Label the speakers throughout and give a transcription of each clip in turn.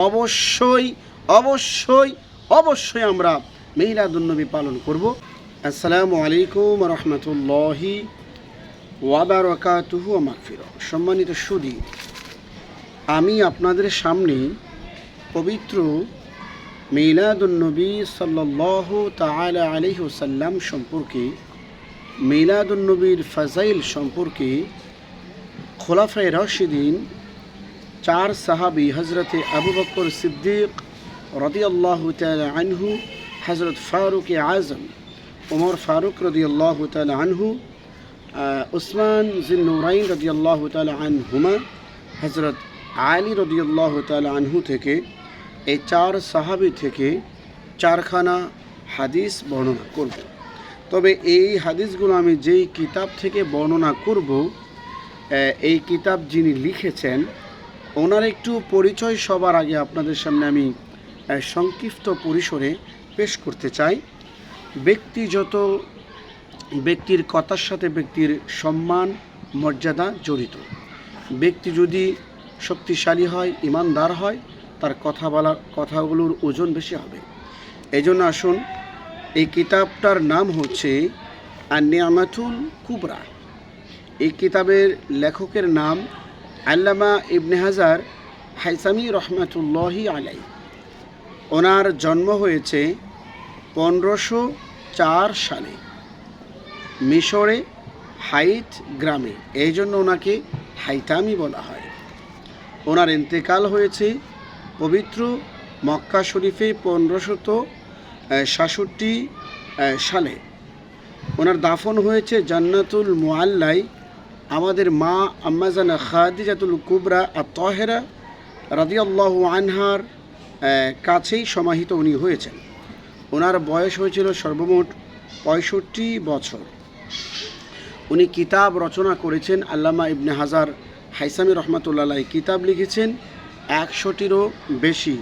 Speaker 1: অবশ্যই অবশ্যই অবশ্যই আমরা মিলাদুন্নবী পালন করব। আসসালামু আলাইকুম রহমতুল্লাহি ওয়া বারাকাতুহু ওয়া মাগফিরাহ। সম্মানিত সুধী, আমি আপনাদের সামনে পবিত্র মিলাদুন্নবী সাল্লাল্লাহু তাআলা আলাইহি ওয়াসাল্লাম সম্পর্কে, মিলাদুন্নবীর ফাজাইল সম্পর্কে খোলাফায়ে রাশিদিন চার সাহাবী হজরতে আবু বকর সিদ্দিক রাদিয়াল্লাহু তাআলা আনহু, হজরত ফারুক আজম ওমর ফারুক রাদিয়াল্লাহু তাআলা আনহু, উসমান জিন্নুরাইন রাদিয়াল্লাহু তাআলা আনহুমা, হজরত আলী রাদিয়াল্লাহু তাআলা আনহু থেকে, এই চার সাহাবী থেকে চারখানা হাদিস বর্ণনা করব। তবে এই হাদিসগুলো আমি যেই কিতাব থেকে বর্ণনা করব, এই কিতাব যিনি লিখেছেন ওনার একটু পরিচয় সবার আগে আপনাদের সামনে আমি সংক্ষিপ্ত পরিসরে পেশ করতে চাই। ব্যক্তির কথার সাথে ব্যক্তির সম্মান মর্যাদা জড়িত। ব্যক্তি যদি শক্তিশালী হয়, ইমানদার হয়, তার কথাগুলোর ওজন বেশি হবে। এই জন্য আসুন, এই কিতাবটার নাম হচ্ছে আন-নি'মাতুল কুবরা। এই কিতাবের লেখকের নাম আল্লামা ইবনে হাজার হাইসামি রহমাতুল্লাহি আলাইহি। ওনার জন্ম হয়েছে 1504 সালে মিশরে হাইত গ্রামে, এই জন্য ওনাকে হাইতামি বলা হয়। ওনার ইন্তেকাল হয়েছে পবিত্র মক্কা শরীফে 1567 সালে। ওনার দাফন হয়েছে জান্নাতুল মুআল্লায়, আমাদের মা আম্মাজানা খাদিজাতুল কুবরা আত-তাহেরা রাদিয়াল্লাহু আনহার কাছেই সমাহিত উনি হয়েছেন। ওনার বয়স হয়েছিল সর্বমোট 65 বছর। উনি কিতাব রচনা করেছেন। আল্লামা ইবনে হাজার হাইসামি রহমাতুল্লাহ আলাইহি কিতাব লিখেছেন 100টিরও বেশি,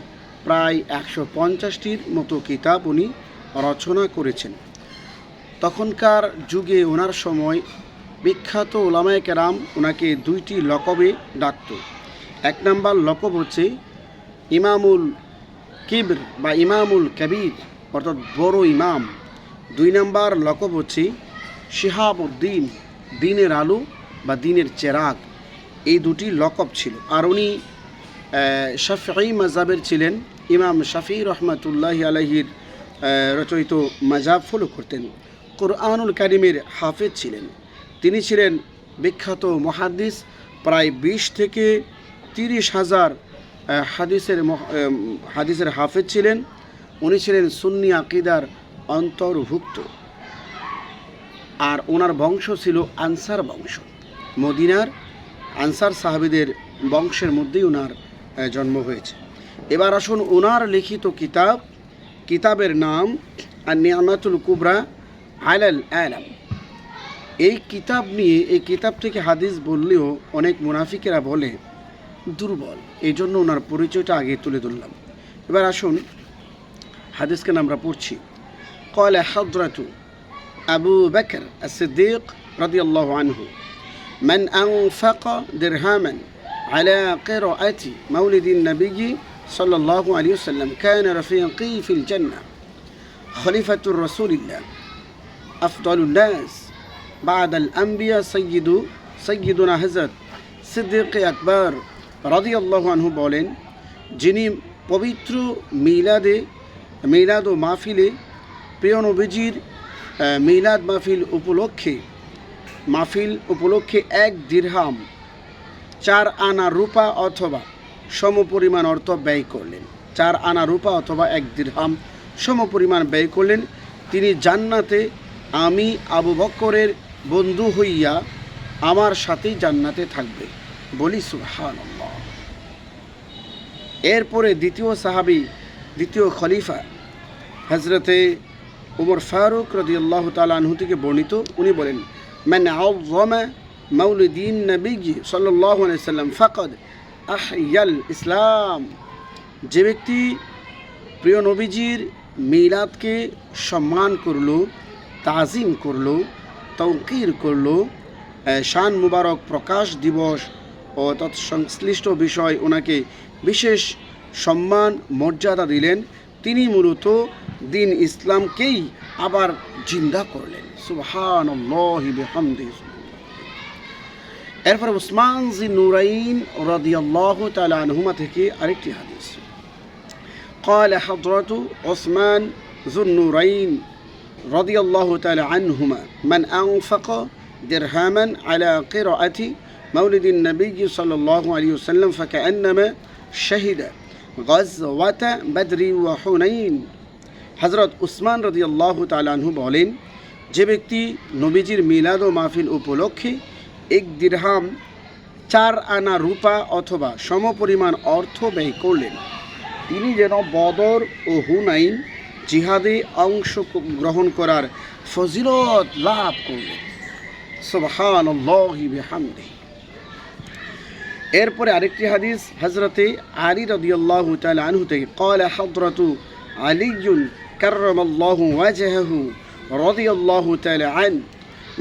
Speaker 1: প্রায় 150টির মতো কিতাব উনি রচনা করেছেন। তখনকার যুগে ওনার সময় বিখ্যাত উলামায়ে কেরাম ওনাকে 2টি লকবে ডাকত। এক নাম্বার লকব হচ্ছে ইমামুল কিবর বা ইমামুল কবির, অর্থাৎ বড় ইমাম। 2 নাম্বার লকব হচ্ছে শিহাবউদ্দিন, দিনের আলো বা দিনের চেরাগ। এই 2টি লকব ছিল। আর উনি শাফিঈ মাযহাবের ছিলেন। ইমাম শাফিঈ রহমাতুল্লাহি আলাইহির রচিত মাযহাব ফলো করতেন। কুরআনুল কারীমের হাফেজ ছিলেন। তিনি ছিলেন বিখ্যাত মুহাদ্দিস। প্রায় 20 থেকে 30 হাজার হাদিসের হাফেজ ছিলেন। উনি ছিলেন সুন্নি আকিদার অন্তর্ভুক্ত। আর ওনার বংশ ছিল আনসার বংশ। মদিনার আনসার সাহাবীদের বংশের মধ্যেই ওনার জন্ম হয়েছে। এবার আসুন, ওনার লিখিত কিতাবের নাম আন-নি'মাতুল কুবরা আলাল আলাম। এই কিতাব নিয়ে, এই কিতাব থেকে হাদিস বললেও অনেক মুনাফিকেরা বলে দুর্বল, এই জন্য ওনার পরিচয়টা আগে তুলে ধরলাম। এবার আসুন, হাদিসকে আমরা পড়ছি। ক্বালা হযরতু আবু বকর as-সিদ্দিক রাদিয়াল্লাহু আনহু, মান আনফাকা দিরহামান আলা কিরাআতি মাউলিদিন নবী সাল্লাল্লাহু আলাইহি ওয়াসাল্লাম কানা রাফিকি ফিল জান্নাহ খলিফাতুর রাসূলিল্লাহ আফদালুন নাস বা'দাল আম্বিয়া সাইয়্যিদুনা হযরত সিদ্দিক আকবর রাদিয়াল্লাহু আনহু বলেন, যিনি পবিত্র মিলাদ ও মাহফিলে, প্রিয় নবীজির মিলাদ মাহফিল উপলক্ষে 1 দিরহাম 4 আনা রূপা অথবা সমপরিমাণ অর্থ ব্যয় করলেন। 4 আনা রূপা অথবা 1 দিরহাম সমপরিমাণ ব্যয় করলেন। তিনি জান্নাতে, আমি আবু বকরের বন্ধু হইয়া আমার সাথেই জান্নাতে থাকবে। বলি সুবহানাল্লাহ। এরপরে দ্বিতীয় খলিফা হজরতে উমর ফারুক রাদিয়াল্লাহু তাআলা আনহু থেকে বর্ণিত, উনি বলেন, মান আযযামা মাউলিদিন নবী সাল্লাল্লাহু আলাইহি ওয়াসাল্লাম ফাকাদ আহইয়াল ইসলাম। যে ব্যক্তি প্রিয় নবীজির মিলাদকে সম্মান করলো, তাজিম করলো, তৌকির করলো, শান মুবারক প্রকাশ দিবস ও তৎসংশ্লিষ্ট বিষয় ওনাকে বিশেষ সম্মান মর্যাদা দিলেন, তিনি মূলত দিন ইসলামকেই আবার জিন্দা করলেন। সুবহানাল্লাহি বিহামদিহি। এরপর উসমান জিন নুরাইন রাদিয়াল্লাহু তাআলা আনহুমা থেকে আরেকটি হাদিস। قال حضرة عثمان ذو النورين رضي الله تعالى عنهما من أنفق درهما على قراءة مولد النبي صلى الله عليه وسلم فكأنما شهد غزوة بدر وحنين। হযরত উসমান রাদিয়াল্লাহু তাআলা আনহু বলেন, যে ব্যক্তি নবীজির মিলাদ ও মাহফিল উপলক্ষে 1 দিরহাম 4 আনা রূপা অথবা সমপরিমাণ অর্থ ব্যয় করলেন, তিনি যেন বদর ও হুনাইন জিহাদে অংশগ্রহণ করার ফজিলত লাভ করলেন। সুবহানাল্লাহি বিহামদিহি। এরপরে আরেকটি হাদিস হযরতে আলী রাদিয়াল্লাহু তাআলা আনহু থেকে قال حضرة علي كرم الله وجهه رضي الله تعالى عنه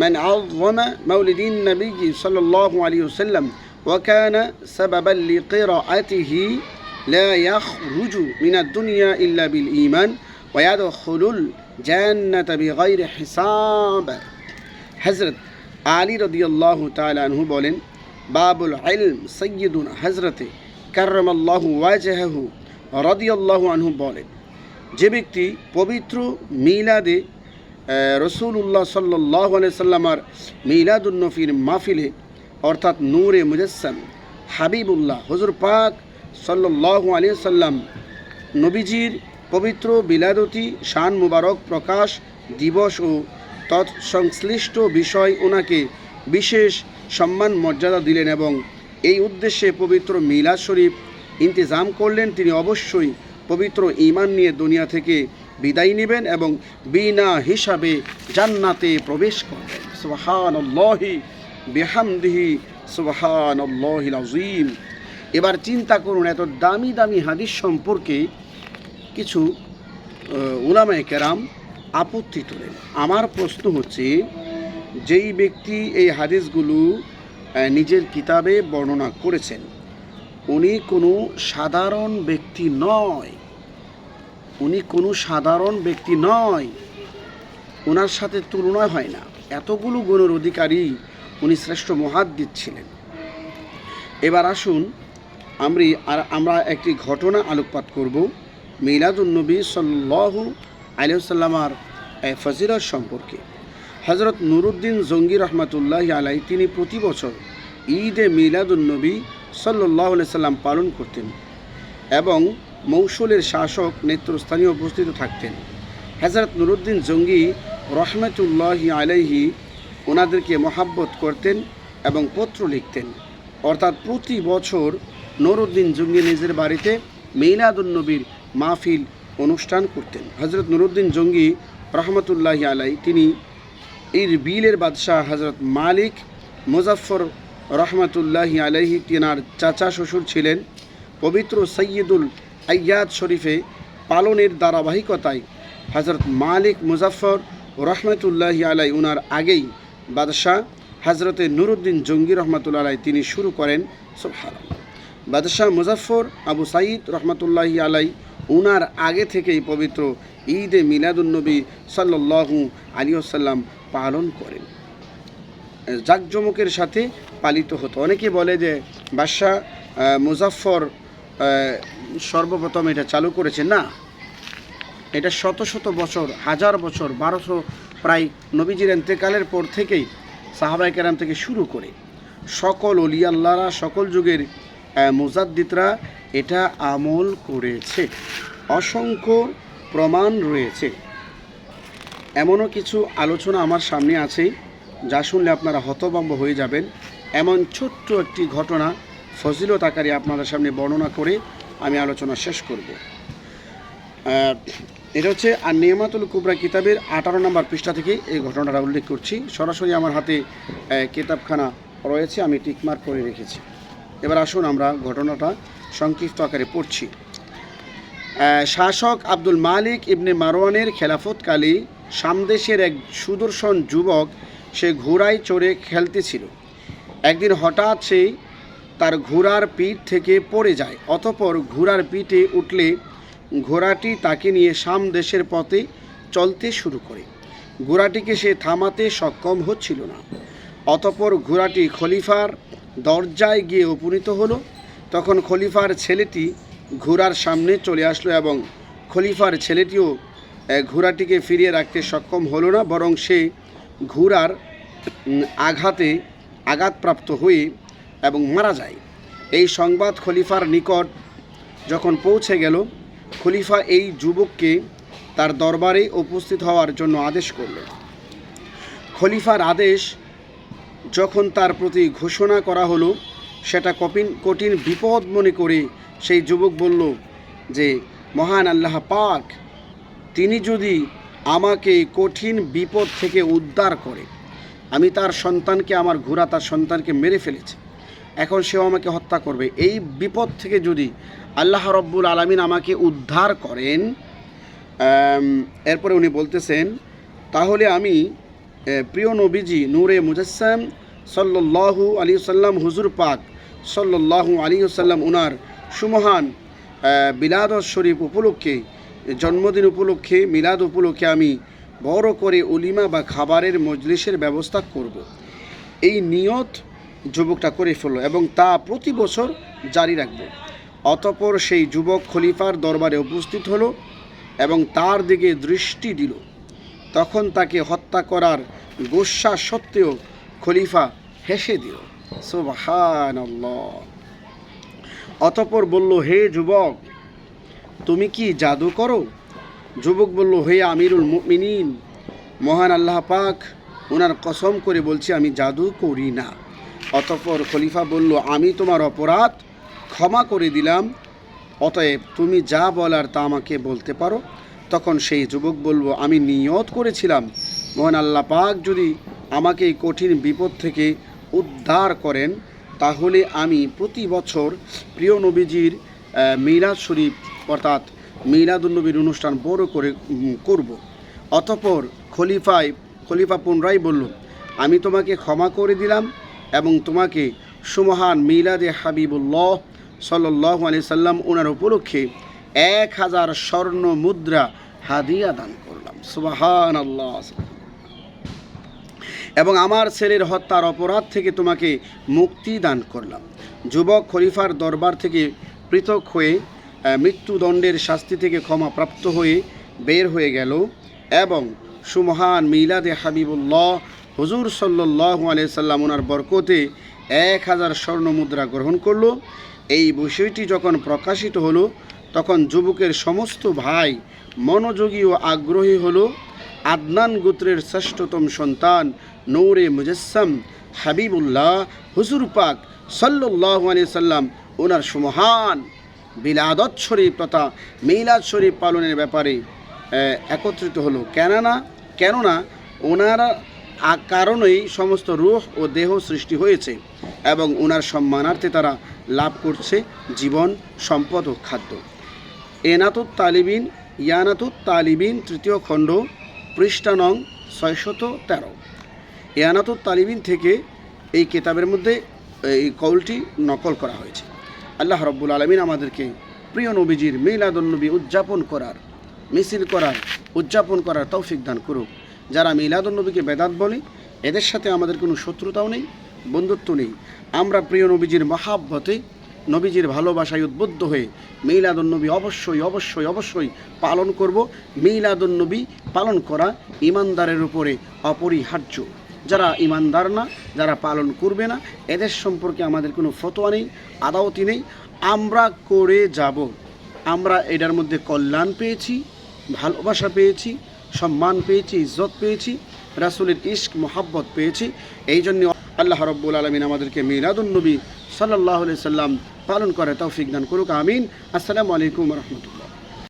Speaker 1: من عظم مولد النبي صلى الله عليه وسلم وكان سببا لقراءته لا يخرج من الدنيا إلا بالإيمان ويدخل الجنة بغير حساب। হযরত আলী রাদিয়াল্লাহু তাআলা আনহু বলেন, বাবুল ইলম সাইয়্যিদুনা হযরতে কাররামাল্লাহু ওয়াজহাহু রাদিয়াল্লাহু আনহু বলেন, যে ব্যক্তি পবিত্র মিলাদে রাসূলুল্লাহ সাল্লাল্লাহু আলাইহি সাল্লামার মিলাদুন নবীর মাহফিলে অর্থাৎ নূরে মুজাসসাম হাবিবুল্লাহ হুজুর পাক সাল্লাল্লাহু আলাইহি সাল্লাম নবীজির পবিত্র বিলাদতি শান মুবারক প্রকাশ দিবস ও তৎসংশ্লিষ্ট বিষয় ওনাকে বিশেষ সম্মান মর্যাদা দিলেন এবং এই উদ্দেশ্যে পবিত্র মিলাদ শরীফ ইন্তেজাম করলেন, তিনি অবশ্যই পবিত্র ঈমান নিয়ে দুনিয়া থেকে বিদায় নেবেন এবং বিনা হিসাবে জান্নাতে প্রবেশ করবেন। সুবহানাল্লাহি বিহামদিহি সুবহানাল্লাহিল আযীম। এবার চিন্তা করুন, এত দামি দামি হাদিস সম্পর্কে কিছু উলামায়ে কেরাম আপত্তি তোলেন। আমার প্রশ্ন হচ্ছে, যেই ব্যক্তি এই হাদিসগুলো নিজের কিতাবে বর্ণনা করেছেন, উনি কোনো সাধারণ ব্যক্তি নয়, ওনার সাথে তুলনা হয় না। এতগুলো গুণের অধিকারী উনি শ্রেষ্ঠ মুহাদ্দিস ছিলেন। এবার আসুন আমরা একটি ঘটনা আলোকপাত করব মিলাদুন নবী সাল্লাল্লাহু আলাইহি ওয়াসাল্লামের ফজিলত সম্পর্কে। হযরত নুরউদ্দিন জঙ্গি রহমাতুল্লাহি আলাইহি তিনি প্রতি বছর ঈদে মিলাদুন নবী সাল্লাল্লাহু আলাইহি সাল্লাম পালন করতেন এবং মৌসুলের শাসক নেতৃস্থানীয় উপস্থিত থাকতেন। হযরত নুরউদ্দিন জঙ্গি রহমাতুল্লাহি আলাইহি ওনাদেরকে মহাব্বত করতেন এবং পত্র লিখতেন, অর্থাৎ প্রতি বছর নুরউদ্দিন জঙ্গি নিজের বাড়িতে মিলাদুন নবীর মাহফিল অনুষ্ঠান করতেন। হযরত নুরউদ্দিন জঙ্গি রহমতুল্লাহি আলাই তিনি ইরবিলের বাদশাহ হযরত মালিক মুজাফফর রহমতুল্লাহি আলাইহি তিনার চাচা শ্বশুর ছিলেন। পবিত্র সৈয়দুল আইয়াদ শরীফে পালনের ধারাবাহিকতায় হযরত মালিক মুজাফফর রহমতুল্লাহি আলাই উনার আগেই বাদশাহ হযরতে নুরউদ্দিন জঙ্গি রহমতুল্লাহ আলাই তিনি শুরু করেন। সুবহানাল্লাহ। বাদশাহ মুজাফফর আবু সাঈদ রহমতুল্লাহি আলাই উনার আগে থেকেই পবিত্র ঈদে মিলাদুন নবী সাল্লাল্লাহু আলাইহি ওয়াসাল্লাম পালন করেন, জাঁকজমকের সাথে পালিত হতো। অনেকে বলে যে বাদশাহ মুজাফফর সর্বপ্রথম এটা চালু করেছে, না, এটা শত শত বছর, হাজার বছর, 1200 প্রায় নবীজির ইন্তেকালের পর থেকেই সাহাবায়ে কেরাম থেকে শুরু করে সকল ওলি আল্লাহরা, সকল যুগের মুজাদ্দিদরা এটা আমল করেছে। অসংখ্য প্রমাণ রয়েছে। এমনও কিছু আলোচনা আমার সামনে আছে যা শুনলে আপনারা হতভম্ব হয়ে যাবেন। এমন ছোট্ট একটি ঘটনা ফজিলত আকারে আপনাদের সামনে বর্ণনা করে আমি আলোচনা শেষ করব। এটা হচ্ছে আর নিয়ামাতুল কুবরা কিতাবের 18 নম্বর পৃষ্ঠা থেকে এই ঘটনাটা উল্লেখ করছি। সরাসরি আমার হাতে কিতাবখানা রয়েছে, আমি টিকমার্ক করে রেখেছি। এবার আসুন আমরা ঘটনাটা সংক্ষিপ্ত আকারে পড়ছি। শাসক আব্দুল মালিক ইবনে মারওয়ানের খেলাফতকালে সামদেশের এক সুদর্শন যুবক সে ঘোড়ায় চড়ে খেলতেছিল। একদিন হঠাৎ সেই তার ঘোড়ার পিঠ থেকে পড়ে যায়। অতঃপর ঘোড়ার পিঠে উঠলে ঘোড়াটি তাকে নিয়ে শাম দেশের পথে চলতে শুরু করে। ঘোড়াটিকে সে থামাতে সক্ষম হচ্ছিল না। অতঃপর ঘোড়াটি খলিফার দরজায় গিয়ে উপনীত হলো। তখন খলিফার ছেলেটি ঘোড়ার সামনে চলে আসলো এবং খলিফার ছেলেটিও ঘোড়াটিকে ফিরিয়ে রাখতে সক্ষম হলো না, বরং সে ঘোড়ার আঘাতপ্রাপ্ত হয়ে এবং মারা যায়। এই সংবাদ খলিফার নিকট যখন পৌঁছে গেল, খলিফা এই যুবককে তার দরবারে উপস্থিত হওয়ার জন্য আদেশ করল। খলিফার আদেশ যখন তার প্রতি ঘোষণা করা হলো, সেটা কঠিন বিপদ মনে করে সেই যুবক বলল যে, মহান আল্লাহ পাক তিনি যদি আমাকে কঠিন বিপদ থেকে উদ্ধার করে, আমি তার সন্তানকে, আমার ঘোড়া তার সন্তানকে মেরে ফেলেছে, এখন সেও আমাকে হত্যা করবে, এই বিপদ থেকে যদি আল্লাহ রব্বুল আলামিন আমাকে উদ্ধার করেন, এরপরে উনি বলতেছেন, তাহলে আমি প্রিয় নবীজি নূরে মুজাসসাম সাল্লাল্লাহু আলাইহি ওয়াসাল্লাম হুজুর পাক সাল্লাল্লাহু আলাইহি ওয়াসাল্লাম ওনার সুমহান বিলাদত শরীফ উপলক্ষে, জন্মদিন উপলক্ষে, মিলাদ উপলক্ষে আমি বড় করে উলিমা বা খাবারের মজলিসের ব্যবস্থা করব। এই নিয়ত যুবকটা করে ফেলল এবং তা প্রতি বছর জারি রাখব। অতঃপর সেই যুবক খলিফার দরবারে উপস্থিত হলো এবং তার দিকে দৃষ্টি দিল। তখন তাকে হত্যা করার গোস্বা সত্ত্বেও খলিফা হেসে দিল। সুবহানাল্লাহ। অতঃপর বলল, হে যুবক, তুমি কি জাদু করো? যুবক বলল, হে আমিরুল মুমিনিন, মহান আল্লাহ পাক ওনার কসম করে বলছি আমি জাদু করি না। অতঃপর খলিফা বলল, আমি তোমার অপরাধ ক্ষমা করে দিলাম, অতএব তুমি যা বলার তা আমাকে বলতে পারো। তখন সেই যুবক বলল, আমি নিয়ত করেছিলাম মহান আল্লাহ পাক যদি আমাকে এই কঠিন বিপদ থেকে উদ্ধার করেন, তাহলে আমি প্রতি বছর প্রিয় নবীজির মিলাদ শরীফ অর্থাৎ মিলাদুন্নবীর অনুষ্ঠান বড় করে করব। অতঃপর খলিফা পুনরায় বলল, আমি তোমাকে ক্ষমা করে দিলাম এবং তোমাকে সুমহান মিলাদে হাবিবুল্লাহ সাল্লাল্লাহু আলাইহি সাল্লাম ওনার উপলক্ষে 1000 স্বর্ণ মুদ্রা হাদিয়া দান করলাম। সুবহানাল্লাহ। এবং আমার ছেলের হত্যার অপরাধ থেকে তোমাকে মুক্তি দান করলাম। যুবক খলিফার দরবার থেকে পৃথক হয়ে মৃত্যুদণ্ডের শাস্তি থেকে ক্ষমাপ্রাপ্ত হয়ে বের হয়ে গেল এবং সুমহান মিলাদে হাবিবুল্লাহ হুজুর সাল্লাল্লাহু আলাইহি সাল্লাম ওনার বরকতে 1000 স্বর্ণ মুদ্রা গ্রহণ করল। এই বিষয়টি যখন প্রকাশিত হলো, তখন যুবকের সমস্ত ভাই মনোযোগী ও আগ্রহী হলো। আদনান গোত্রের শ্রেষ্ঠতম সন্তান নূরে মুজাসসাম হাবিবুল্লাহ হুজুর পাক সাল্লাল্লাহু আলাইহি সাল্লাম ওনার সুমহান বিলাদত শরীফ তথা মিলাদ শরীফ পালনের ব্যাপারে একত্রিত হলো। কেননা ওনার কারণেই সমস্ত রূহ ও দেহ সৃষ্টি হয়েছে এবং ওনার সম্মানার্থে তারা লাভ করছে জীবন, সম্পদ ও খাদ্য। ইয়ানাতুত তালিবিন 3য় খণ্ড, পৃষ্ঠা নং 613। ইয়ানাতুত তালিবিন থেকে এই কিতাবের মধ্যে এই কৌলটি নকল করা হয়েছে। আল্লাহ রব্বুল আলামিন আমাদেরকে প্রিয় নবীজির মিলাদুন্নবী উদযাপন করার তৌফিক দান করুক। যারা মিলাদুন্নবীকে বেদাত বলে, এদের সাথে আমাদের কোনো শত্রুতাও নেই, বন্ধুত্ব নেই। আমরা প্রিয় নবীজির মহাব্বতে, নবীজির ভালোবাসায় উদ্বুদ্ধ হয়ে মিলাদুন্নবী অবশ্যই পালন করব। মিলাদুন্নবী পালন করা ইমানদারের উপরে অপরিহার্য। যারা ইমানদার না, যারা পালন করবে না, এদের সম্পর্কে আমাদের কোনো ফতোয়া নেই, আদাওতি নেই। আমরা করে যাব। আমরা এটার মধ্যে কল্যাণ পেয়েছি, ভালোবাসা পেয়েছি, সম্মান পেয়েছি, ইজ্জত পেয়েছি, রাসূলের ইশক মোহাব্বত পেয়েছি। এই জন্য আল্লাহ রব্বুল আলামিন আমাদেরকে মিলাদুন্নবী সাল্লাল্লাহু আলাইহি সাল্লাম পালন করে তৌফিক দান করুক। আমিন। আসসালামু আলাইকুম ওয়া রাহমাতুল্লাহ।